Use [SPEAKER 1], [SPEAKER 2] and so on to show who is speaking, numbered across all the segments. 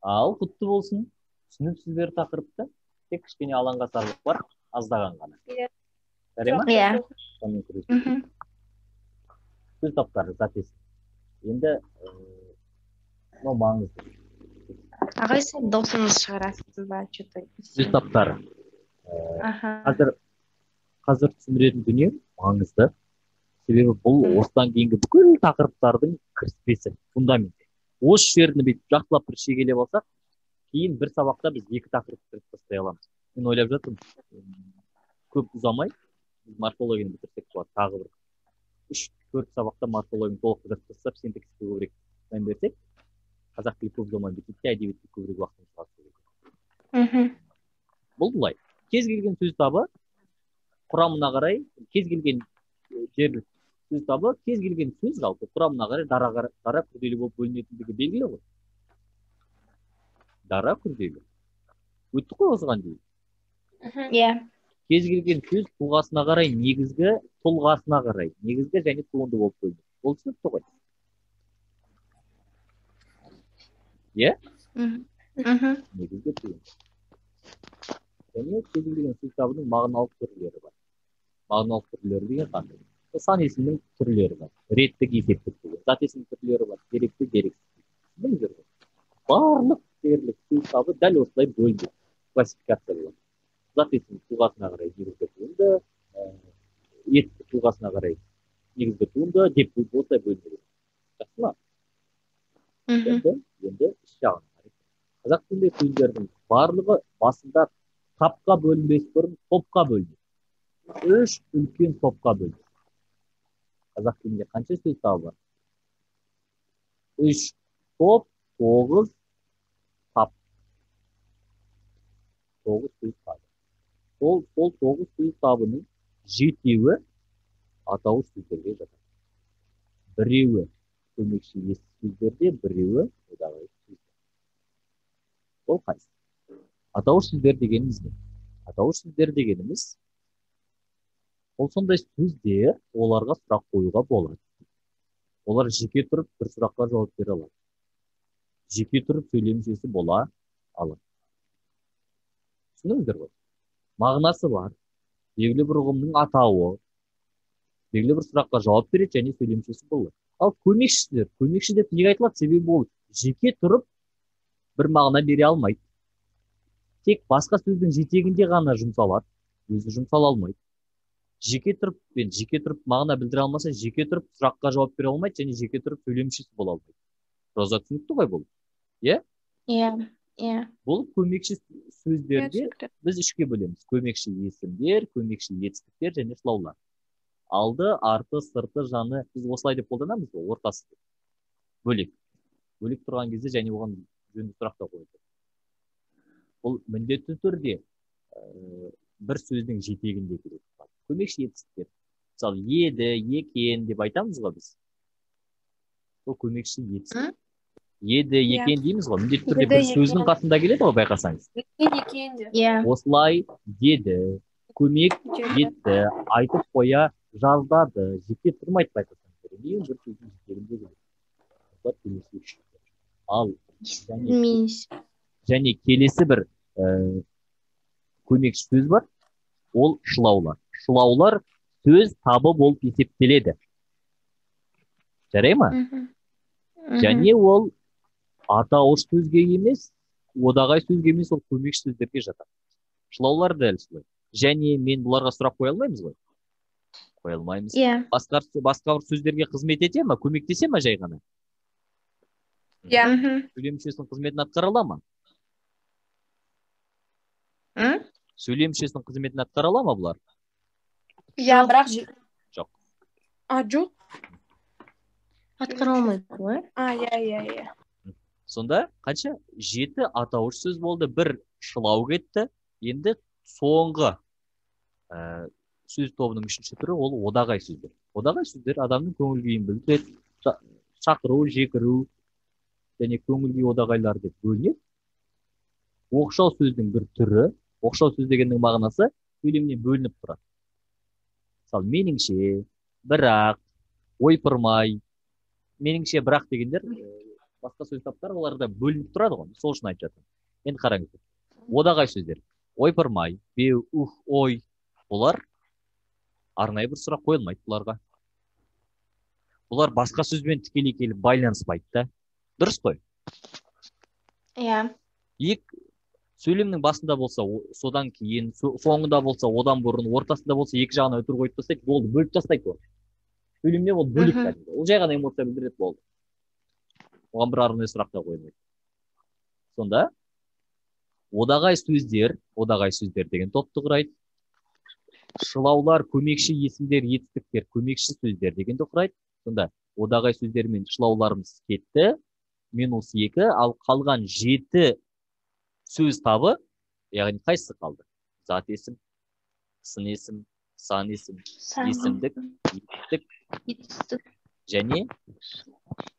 [SPEAKER 1] Ал құтты болсын. Түсініксіздер тақырыпты. Тек кішкене алаңға сарлық бар, аздаған ғана. Жарай ма?
[SPEAKER 2] Иә.
[SPEAKER 1] Сонымен күресейік. Сөз таптары запись. Енді мынау маңызды.
[SPEAKER 2] Ағай, сен дауысыңыз шығарасыз ба?
[SPEAKER 1] Сөз таптары.
[SPEAKER 2] Аха.
[SPEAKER 1] Қазір түсіндіретін дүние маңызды. Себебі бұл осыдан кейінгі бүкіл тақырыптардың кіріспесі, фундаменті. Осы жерді бүйтіп жақсылап бір шегелеп алсақ, кейін бір сабақта біз екі тақырыпты кіріп тастай аламыз. Мен ойлап жатырмын, көп ұзамай морфологияны бітірсек болады, тағы бір 3-4 сабақта морфологияны толық кіріп тастап, синтаксиске көбірек мән берсек, қазақ тілі көп ұзамай бітеді, әдебиетке көбірек уақытымыз қалады. Бұл былай. Кез келген сөз табы құрамына қарай, кез келген жер сөз табы, кез келген сөз жалпы құрамына қарай дара күрделі болып бөлінетіндігі белгілі ғой. Дара күрделі. Өтті қой осыған дейін.
[SPEAKER 2] Иә.
[SPEAKER 1] Кез келген сөз тұлғасына қарай, негізгі тұлғасына қарай, негізгі және туынды болып бөлінеді. Ол түсінікті ғой. Иә? Негізгі туынды. Және кез келген сөз табының мағыналық түрлері бар. Мағыналық түрлері деген қандай? Сан есімнің түрлері бар. Реттік, есептік түрлері. Зат есім түрлері бар. Деректі, дерексіз. Біліңіздер ғой. Барлық дерлік сөз табы дәл осылай бөлінеді. Классификация болады. Зат есім тұлғасына қарай негізгі туынды, етті тұлғасына қарай негізгі туынды, деп осылай бөлінеді. Жақсы ма? Енді іс жағына қарай. Қазақ тілінде сөздердің барлығы басында тапқа бөлінбес бұрын топқа бөлінеді. 3 үлкен топқа бөлінеді. Қазақ тілінде қанша сөз табы бар? 3 топ, 9 тап. 9 сөз табы. Сол 9 сөз табының 7-еуі атауыш сөздерге жатады. Біреуі көмекші есті сөздерде, біреуі одағы сөздер. Ол қайсы? Атауыш сөздер дегеніміз не? Атауыш сөздер дегеніміз ол сондай сөздер, оларға сұрақ қоюға болады. Олар жеке тұрып бір сұраққа жауап бере алады. Жеке тұрып сөйлем мүшесі бола алады. Түсініңіздер ғой? Мағынасы бар. Белгілі бір ұғымның атауы, белгілі бір сұраққа жауап береді және сөйлем мүшесі болады. Ал көмекші деп неге айтылады? Себебі ол жеке тұрып бір мағына бере алмайды. Тек басқа сөздің жетегінде ғана жұмсалады, өзі жұмсала алмайды. Жеке тұрып мағына білдіре алмаса, жеке тұрып сұраққа жауап бере алмайды және жеке тұрып сөйлем мүшесі бола алмайды. Проза түсінікті ғой бұл? Иә?
[SPEAKER 2] Иә.
[SPEAKER 1] Бұл көмекші сөздерде біз үшке бөлеміз. Көмекші есімдер, көмекші етістіктер және сылаулар. Алды, арты, сырты, жаны біз осылай деп қолданамыз ғой, ортасы. Бөлек. Бөлек тұрған кезде және оған жөнді сұрақ та қойды. Бұл міндетті түрде бір сөздің жетегінде келеді. Көмекші етістіктер. Мысалы, еді, екен деп айтамыз ғой біз. Бұл көмекші етістік. Еді, екен дейміз ғой. Міндетті түрде бір сөздің қасында келеді ғой, байқасаңыз.
[SPEAKER 3] Екен де.
[SPEAKER 1] Осылай деді, көмек етті, айтып қоя жаздады, жеке тұрмайды байқасаңыз. Ең бір сөздің жетегінде келеді. Ал және келесі бір көмекші сөз бар, ол шылаулар. Шылаулар сөз табы болып есептеледі. Жарай ма? Және ол атауыш сөзге емес, одағай сөзге емес, ол көмекші сөздерге жатады. Шылаулар дәл солай. Және мен бұларға сұрақ қоя алмаймыз ғой? Қоя алмаймыз. Басқа бір сөздерге қызмет ете ме, көмектесе ме жай ғана? Сөйлем мүшесінің қызметін атқара ала ма? Сөйлем мүшесінің қызметін атқара ала ма бұлар?
[SPEAKER 3] Бірақ
[SPEAKER 1] жоқ.
[SPEAKER 3] Жоқ.
[SPEAKER 2] Атқара алмайды ғой.
[SPEAKER 3] Иә.
[SPEAKER 1] Сонда қанша? 7 атауыш сөз болды, бір шылау кетті. Енді соңғы сөз тобының 3-ші түрі ол одағай сөздер. Одағай сөздер адамның көңіл күйін білдіреді, шақыру, жекіру және көңіл күй одағайлар деп бөлінеді. Оқшау сөздің бір түрі, оқшау сөз дегеннің мағынасы сөйлемнен бөлініп тұрады. Мысалы, меніңше, бірақ, ойпырмай. Меніңше, бірақ дегендер басқа сөз таптар оларда бөлініп тұрады ғой, сол үшін айтып жатырмын. Енді қараңыздар, одағай сөздер: ойпырмай, беу, ой, олар арнайы бір сұрақ қойылмайды бұларға. Бұлар басқа сөзбен тікелей келіп байланыспайды да. Дұрыс қой?
[SPEAKER 2] Иә.
[SPEAKER 1] Сөйлемнің басында болса, содан кейін, соңында болса, одан бұрын, ортасында болса, екі жағына өтір қойып тастайды, болды, бөліп тастайды ол. Сөйлемде ол бөлек кәдімгі. Ол жай ғана эмоция білдіреді, болды. Оған бір арнайы сұрақ та қойылмайды. Сонда одағай сөздер деген топты құрайды. Шылаулар, көмекші есімдер, етістіктер, көмекші сөздер дегенді құрайды. Сонда одағай сөздер мен шылауларымыз кетті, -2, ал қалған 7 сөз табы, яғни қайсысы қалды? Зат есім, сын есім, сан есім, есімдік, етістік, және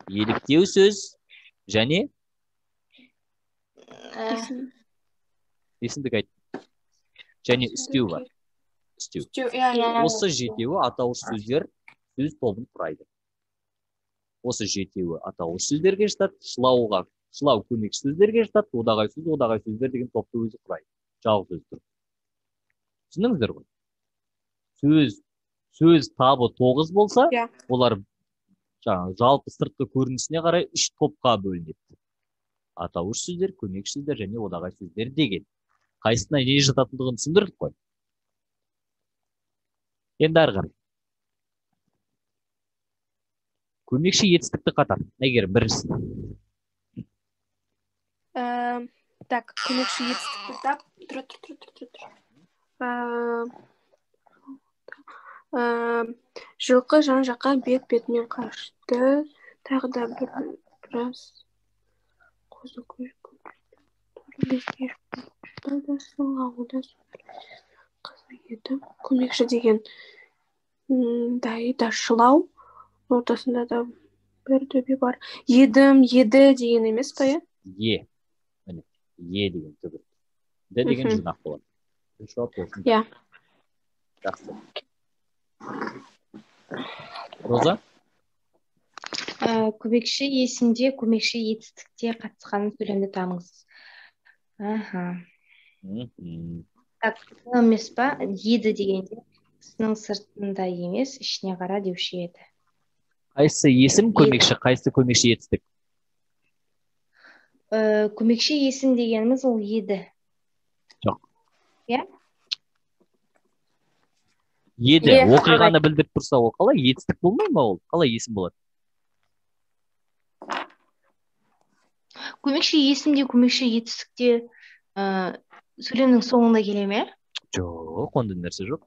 [SPEAKER 1] еліктеу сөз, және есімдік айт. Және үстеу бар. Үстеу. Осы 7-еуі атауыш сөздер сөз тобын құрайды. Осы 7-еуі атауыш сөздерге жатады, шылау көмекші сөздерге жатады, одағай сөздер деген топты өзі құрайды. Жалғыз сөз тұр. Түсіндіңіздер ғой? Сөз табы 9 болса, олар жалпы сыртқы көрінісіне қарай 3 топқа бөлінеді. Атауыш сөздер, көмекші сөздер және одағай сөздер деген. Қайсысына не жататындығын түсіндірдік қой. Енді ары қарай. Көмекші етістікті қатар. Әйгерім, біріншісі.
[SPEAKER 3] Так, көмекші етістікті тап. Жылқы жан-жаққа бет-бетімен қашты. Тағы да біраз қозы көмекші деген да шылау. Ортасында да бір төбе бар. Еді деген емес па, е?
[SPEAKER 1] Е деген түбір. Д деген жинақ болады.
[SPEAKER 3] Иә.
[SPEAKER 1] Жақсы. Роза?
[SPEAKER 2] Көмекші есімде, көмекші етістікте қатысқан сөйлемді табыңыз. Так, емес па? Еді дегенде кісінің сыртында емес, ішіне қара деуші еді.
[SPEAKER 1] Қайсы есім көмекші, қайсы көмекші етістік?
[SPEAKER 2] Көмекші есім дегеніміз ол еді.
[SPEAKER 1] Жоқ.
[SPEAKER 2] Иә?
[SPEAKER 1] Еді, оқиғаны білдіріп тұрса, ол қалай етістік болмай ма ол? Қалай есім болады?
[SPEAKER 2] Көмекші есімде, көмекші етістікте сөйлемнің соңында келе ме?
[SPEAKER 1] Жоқ, ондай нәрсе жоқ.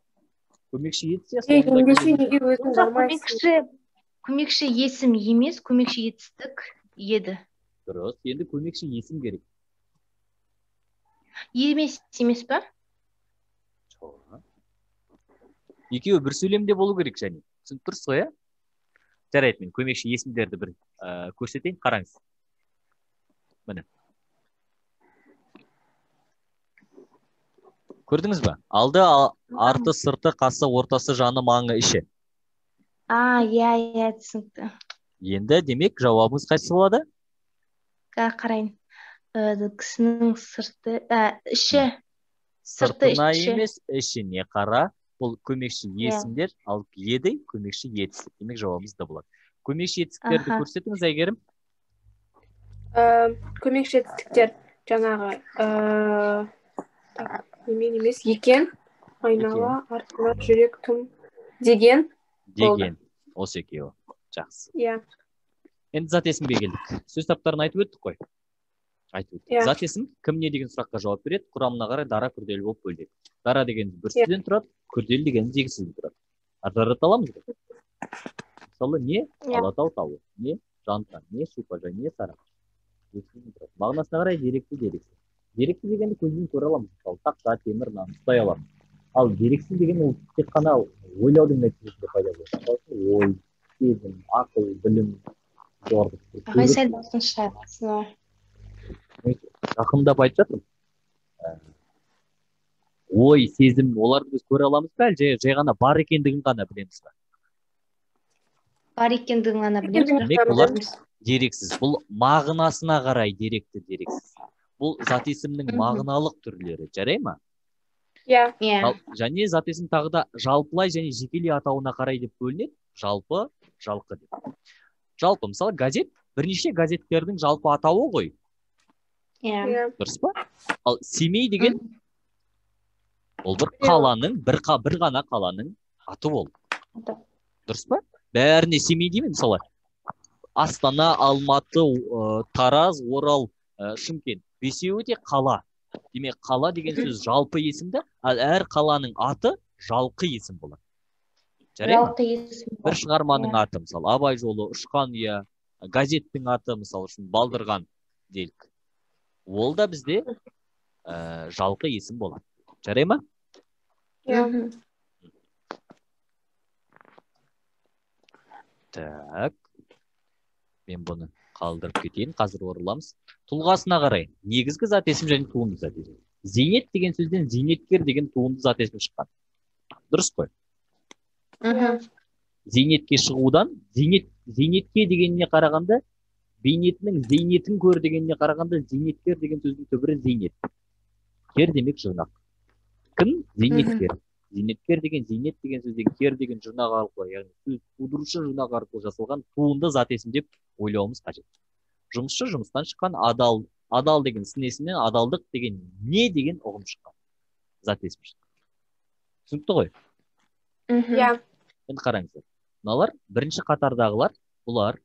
[SPEAKER 1] Көмекші етсе соңында келе.
[SPEAKER 2] Көмекші есім емес, көмекші етістік еді.
[SPEAKER 1] Дұрыс, енді көмекші есім керек.
[SPEAKER 2] Емес па?
[SPEAKER 1] Жоқ. Екеуі бір сөйлемде болу керек және. Түсініп тұрсыз ғой, иә? Жарайды, мен көмекші есімдерді бір көрсетейін, қараңыз. Міне. Көрдіңіз ба? Алды, арты, сырты, қасы, ортасы, жаны, маңы, іші.
[SPEAKER 2] Иә, түсінікті.
[SPEAKER 1] Енді демек жауабымыз қайсы болады?
[SPEAKER 2] Қарайын. Кісінің сырты, іші.
[SPEAKER 1] Сыртына емес, ішіне қара. Бұл көмекші есімдер, ал еді көмекші етістік. Демек жауабымыз да болады. Көмекші етістіктерді көрсетіңіз, Әйгерім.
[SPEAKER 3] Көмекші етістіктер жаңағы емес, екен, айнала, артына, жүрек, тым деген.
[SPEAKER 1] Осы екеуі. Жақсы.
[SPEAKER 3] Иә.
[SPEAKER 1] Енді зат есімге келдік. Сөз таптарын айтып өттік қой. Зат есім кім не деген сұраққа жауап береді, құрамына қарай дара, күрделі болып бөлінеді. Дара деген бір сөзден тұрады, күрделі деген екі сөзден тұрады. Ажыратып аламыз ба? Мысалы, не Алатау тауы, не Жантан, не Шипажай, не Сарыағаш. Мағынасына қарай дерексіз. Дерексіз дегенді көзбен көре аламыз. Тақта, темір, нан ұстай аламыз. Ал дерексіз деген ол тек қана ойлаудың нәтижесінде пайда болады. Ой, сезім, ақыл, білім, жоғарғы.
[SPEAKER 2] Ағай сәл басын шығарасың.
[SPEAKER 1] Жақындап айтып жатырмын. Ой, сезім, оларды біз көре аламыз ба, жай ғана бар екендігін ғана білеміз ба?
[SPEAKER 2] Бар екендігін ғана білеміз.
[SPEAKER 1] Демек олар дерексіз. Бұл мағынасына қарай деректі, дерексіз. Бұл зат есімнің мағыналық түрлері, жарай ма?
[SPEAKER 3] Иә.
[SPEAKER 2] Иә.
[SPEAKER 1] Және зат есім тағы да жалпылай және жекелей атауына қарай деп бөлінеді. Жалпы, жалқы деп. Жалпы, мысалы, газет, бірнеше газеттердің жалпы атауы ғой.
[SPEAKER 2] Иә.
[SPEAKER 1] Дұрыс па? Ал Семей деген ол бір қаланың, бір ғана қаланың аты ол. Дұрыс па? Бәріне Семей деймін, мысалы. Астана, Алматы, Тараз, Орал, Шымкент. Бесеуі де қала. Демек, қала деген сөз жалпы есімді, ал әр қаланың аты жалқы есім болады.
[SPEAKER 2] Жалқы есім.
[SPEAKER 1] Бір шығарманың аты, мысалы, Абай жолы, Ұшқан ұя, газеттің аты, мысалы үшін, Балдырған делік. Ол да бізде жалқы есім болады. Жарай ма?
[SPEAKER 3] Иә.
[SPEAKER 1] Так. Мен бұны қалдырып кетейін. Қазір орыламыз. Тұлғасына қарай. Негізгі зат есім және туынды зат есім. Зейнет деген сөзден зейнеткер деген туынды зат есім шыққан. Дұрыс қой? Зейнетке шығудан, зейнетке дегеніне қарағанда, бейнетінің зейнетін көр дегеніне қарағанда, зейнеткер деген сөздің түбірі зейнет. Кер демек жұрнақ. Кім? Зейнеткер. Зейнеткер деген зейнет деген сөзден кер деген жұрнақ арқылы, яғни сөз тудырушы жұрнақ арқылы жасалған туынды зат есім деп ойлауымыз қажет. Жұмысшы жұмыстан шыққан, адал деген сын есімнен адалдық деген не деген ұғым шыққан. Зат есім шыққан. Түсінікті ғой?
[SPEAKER 3] Иә.
[SPEAKER 1] Енді қараңыздар. Мыналар бірінші қатардағылар, бұлар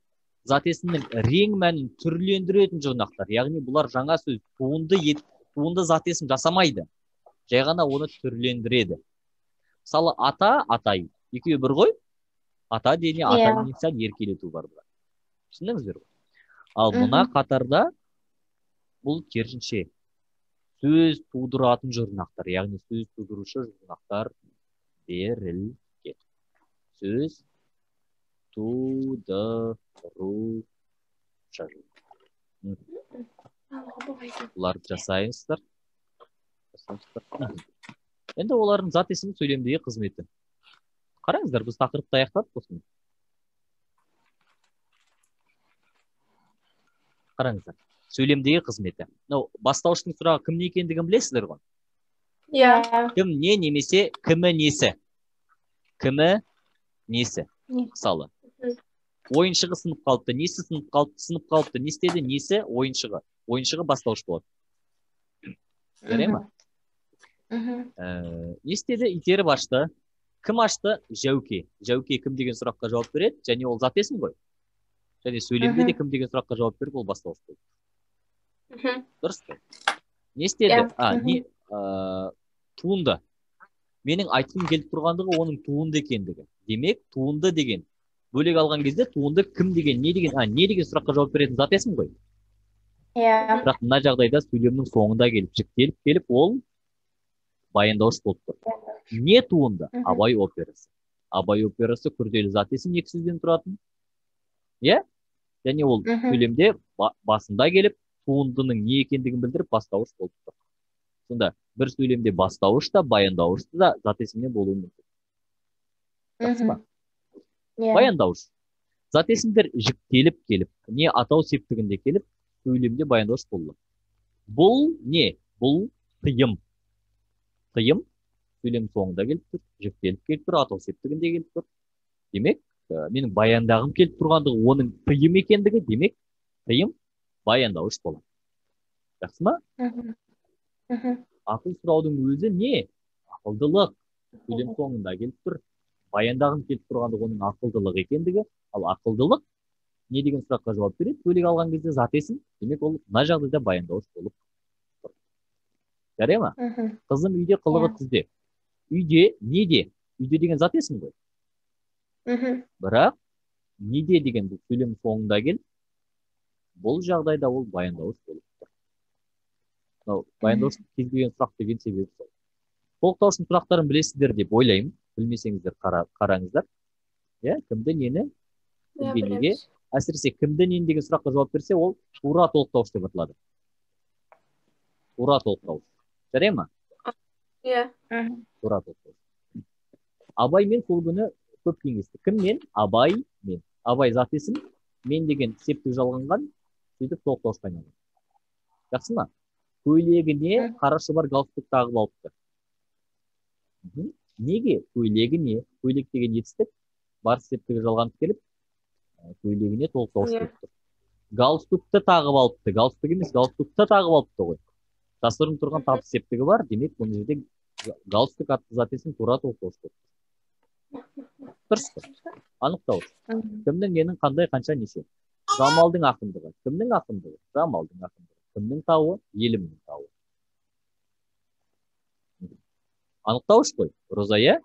[SPEAKER 1] зат есімнің рең мәнін түрлендіретін жұрнақтар. Яғни бұлар жаңа сөз туынды зат есім жасамайды. Жай ғана оны түрлендіреді. Мысалы, ата, атай. Екеуі бір ғой? Ата дене, ата дене еркелету бар. Түсіндіңіздер ғой? Ал мына қатарда бұл керісінше сөз тудыратын жұрнақтар, яғни сөз тудырушы жұрнақтар берілген. Сөз тудырушы. Бұларды жасайсыздар. Енді олардың зат есімі сөйлемдегі қызметі. Қараңыздар, біз тақырыпты аяқтадық болсын. Қараңыздар, сөйлемдегі қызметі. Бастауыштың сұрағы кім не екендігін білесіздер ғой?
[SPEAKER 3] Иә.
[SPEAKER 1] Кім не немесе кімі несі? Кімі несі? Мысалы, ойыншығы сынып қалыпты, несі сынып қалыпты, не істеді, несі ойыншығы. Ойыншығы бастауыш болады. Жарай ма? Не істеді, итеріп ашты. Кім ашты? Жәуке. Жәуке кім деген сұраққа жауап береді, және ол зат есім ғой. Және сөйлемде де кім деген сұраққа жауап беріп, ол бастауыш болады. Дұрыс қой? Не істеді? Туынды. Менің айтқым келіп тұрғандығы оның туынды екендігі. Демек, туынды деген бөлек алған кезде туынды кім деген, не деген сұраққа жауап беретін зат есім ғой.
[SPEAKER 2] Иә.
[SPEAKER 1] Бірақ мына жағдайда сөйлемнің соңында келіп, жіктеліп, ол баяндауыш болып тұр. Не туынды? Абай операсы. Абай операсы күрделі зат есім екі сөзден тұратын. Иә? Және ол сөйлемде басында келіп, туындының не екендігін білдіріп, бастауыш болып тұр. Сонда бір сөйлемде бастауыш та, баяндауыш та зат есімнен болуы мүмкін. Жақсы ба? Баяндауыш. Зат есімдер жіктеліп келіп, не атау септігінде келіп, сөйлемде баяндауыш болады. Бұл не? Бұл тыйым. Тыйым сөйлем соңында келіп тұр, жіктеліп келіп тұр, атау септігінде келіп тұр. Демек, менің баяндағым келіп тұрғандығы оның тыйым екендігі, демек, тыйым баяндауыш болады. Жақсы ма? Ақыл сұраудың өзі не? Ақылдылық. Сөйлем соңында келіп тұр. Баяндағым келіп тұрғандығы оның ақылдылық екендігі, ал ақылдылық не деген сұраққа жауап береді? Бөлек алған кезде зат есім, демек ол мына жағдайда баяндауыш болып тұр. Жарай ма? Қызым үйде, қылығы түзде. Үйде, неде? Үйде деген зат есім ғой. Бірақ неде деген бұл сөйлем соңында келіп, бұл жағдайда ол баяндауыш болып тұр. Баяндауыш кез келген сұрақ деген себебі сол. Толықтаушының сұрақтарын білесіздер деп ойлаймын. Білмесеңіздер қараңыздар. Кімді, нені, кімге, неге. Әсіресе кімді, нені деген сұраққа жауап берсе, ол тура толықтауыш деп аталады. Тура толықтауыш. Жарай ма?
[SPEAKER 3] Иә.
[SPEAKER 1] Тура толықтауыш. Абай мен сол күні көп кеңесті. Кім мен? Абай мен. Абай зат есім, мен деген септік жалғанған, сөйтіп толықтауышқа айналған. Жақсы ма? Көйлегіне қара шұбар галстук тағып алыпты. Неге? Көйлегіне, көйлек деген етістік, бар септігі жалғанып келіп, көйлегіне толықтауыш келіп тұр. Галстукты тағып алыпты. Галстук емес, галстукты тағып алыпты ғой. Жасырын тұрған тапсы септігі бар, демек бұл жерде галстук атты зат есім тура толықтауыш келіп тұр. Дұрыс қой. Анықтауыш. Кімнің ненің қандай қанша неше? Жамалдың ақындығы. Кімнің ақындығы? Жамалдың ақындығы. Кімнің тауы? Елімнің тауы. Анықтауыш қой, Роза, иә?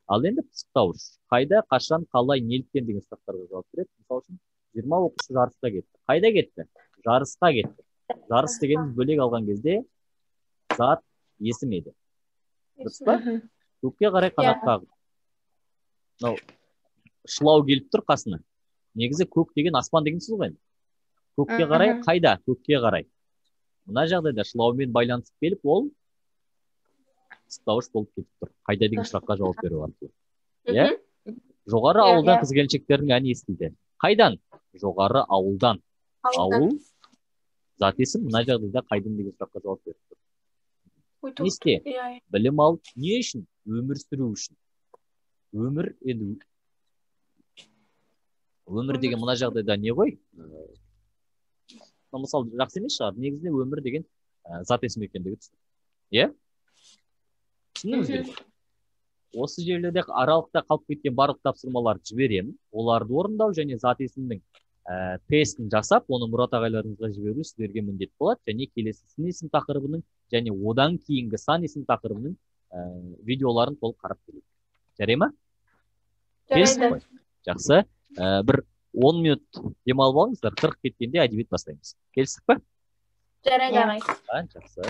[SPEAKER 1] Ал енді пысықтауыш. Қайда, қашан, қалай, неліктен деген сұрақтарға жауап береді. Мысалы үшін 20 оқушы жарысқа кетті. Қайда кетті? Жарысқа кетті. Жарыс дегеніміз бөлек алған кезде зат есім еді. Дұрыс па? Көкке қарай қанат қағып. Мынау шылау келіп тұр қасына. Негізі көк деген аспан деген сөз ғой. Көкке қарай қайда? Көкке қарай. Мына жағдайда шылаумен байланысып келіп, ол пысықтауыш болып кетіп тұр. Қайда деген сұраққа жауап беру арқылы. Иә? Жоғары ауылдан қыз келіншектердің әні естілді. Қайдан? Жоғары ауылдан. Ауыл зат есім, мына жағдайда қайдан деген сұраққа жауап беріп тұр. Не істе? Білім ал. Не үшін? Өмір сүру үшін. Өмір енді өмір деген мына жағдайда не ғой? Мысалы жақсы емес шығар. Негізінде өмір деген зат есім екендігі түсінік. Иә? Түсіндіңіздер? Осы жерлерде аралықта қалып кеткен барлық тапсырмаларды жіберемін. Оларды орындау және зат есімнің тестін жасап, оны Мұрат ағайларыңызға жіберу сіздерге міндет болады. Және келесі сын есім тақырыбының және одан кейінгі сан есім тақырыбының видеоларын толық қарап келейік. Жарай ма?
[SPEAKER 3] Жарайды.
[SPEAKER 1] Жақсы. Бір 10 минут демалып алыңыздар, 40 кеткенде әдебиет бастаймыз. Келістік пе?
[SPEAKER 3] Жарайды ағай.
[SPEAKER 1] Жақсы.